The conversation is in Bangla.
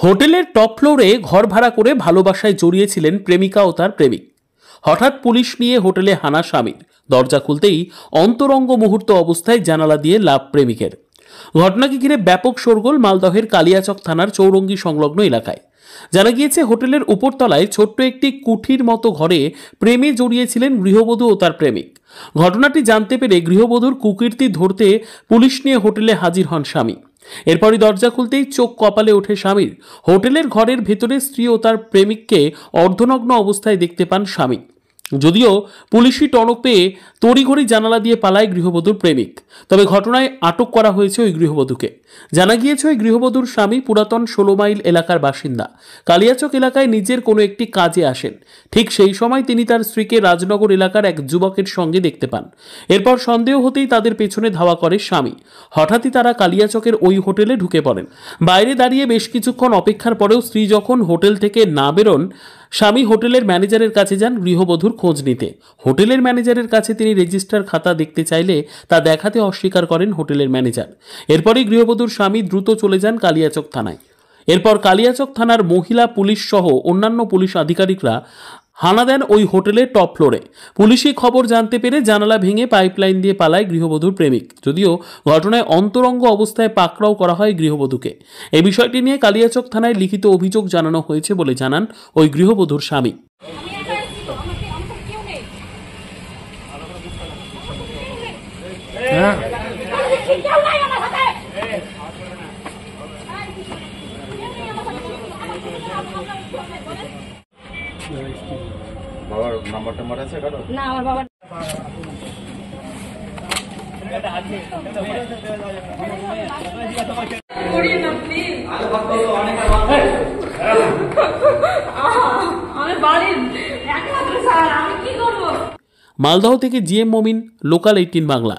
হোটেলের টপ ফ্লোরে ঘর ভাড়া করে ভালোবাসায় জড়িয়েছিলেন প্রেমিকা ও তার প্রেমিক। হঠাৎ পুলিশ নিয়ে হোটেলে হানা স্বামীর। দরজা খুলতেই অন্তরঙ্গ মুহূর্ত অবস্থায় জানালা দিয়ে লাভ প্রেমিকের। ঘটনাকে ঘিরে ব্যাপক শোরগোল মালদহের কালিয়াচক থানার চৌরঙ্গি সংলগ্ন এলাকায়। জানা গিয়েছে, হোটেলের উপরতলায় ছোট্ট একটি কুঠির মতো ঘরে প্রেমে জড়িয়েছিলেন গৃহবধূ ও তার প্রেমিক। ঘটনাটি জানতে পেরে গৃহবধূর কুকীর্তি ধরতে পুলিশ নিয়ে হোটেলে হাজির হন স্বামী। এরপরই দরজা খুলতেই চোখ কপালে ওঠে স্বামীর। হোটেলের ঘরের ভেতরে স্ত্রী ও তার প্রেমিককে অর্ধনগ্ন অবস্থায় দেখতে পান স্বামী। যদিও পুলিশি টনক পেয়ে তড়িঘড়ি জানালা দিয়ে পালায় গৃহবধূর প্রেমিক। তবে ঘটনায় আটক করা হয়েছে ওই গৃহবধূকে। জানা গিয়েছে, ওই গৃহবধূর স্বামী পুরাতন 16 মাইল এলাকার বাসিন্দা। কালিয়াচক এলাকায় নিজের কোনো একটি কাজে আসেন। ঠিক সেই সময় তিনি তার স্ত্রীকে রাজনগর এলাকার এক যুবকের সঙ্গে দেখতে পান। এরপর সন্দেহ হতেই তাদের পেছনে ধাওয়া করে স্বামী। হঠাৎই তারা কালিয়াচকের ওই হোটেলে ঢুকে পড়েন। বাইরে দাঁড়িয়ে বেশ কিছুক্ষণ অপেক্ষার পরেও স্ত্রী যখন হোটেল থেকে না বেরোন, স্বামী হোটেলের ম্যানেজারের কাছে যান গৃহবধূর খোঁজ নিতে। হোটেলের ম্যানেজারের কাছে তিনি রেজিস্টার খাতা দেখতে চাইলে তা দেখাতে অস্বীকার করেন হোটেলের ম্যানেজার। এরপরই গৃহবধূর স্বামী দ্রুত চলে যান কালিয়াচক থানায়। এরপর কালিয়াচক থানার মহিলা পুলিশ সহ অন্যান্য পুলিশ আধিকারিকরা হানা দেন ওই হোটেলের টপ ফ্লোরে। পুলিশি খবর জানতে পেরে জানালা ভেঙে পাইপলাইন দিয়ে পালায় গৃহবধূর প্রেমিক। যদিও ঘটনায় অন্তরঙ্গ অবস্থায় পাকড়াও করা হয় গৃহবধূকে। এই বিষয়টি নিয়ে কালিয়াচক থানায় লিখিত অভিযোগ জানানো হয়েছে বলে জানান ওই গৃহবধূর স্বামী। বাবার নাম্বার টাম্বার আছে কারো? না, আমার বাবা মালদহ থেকে জিএম মমিন, লোকাল 18 বাংলা।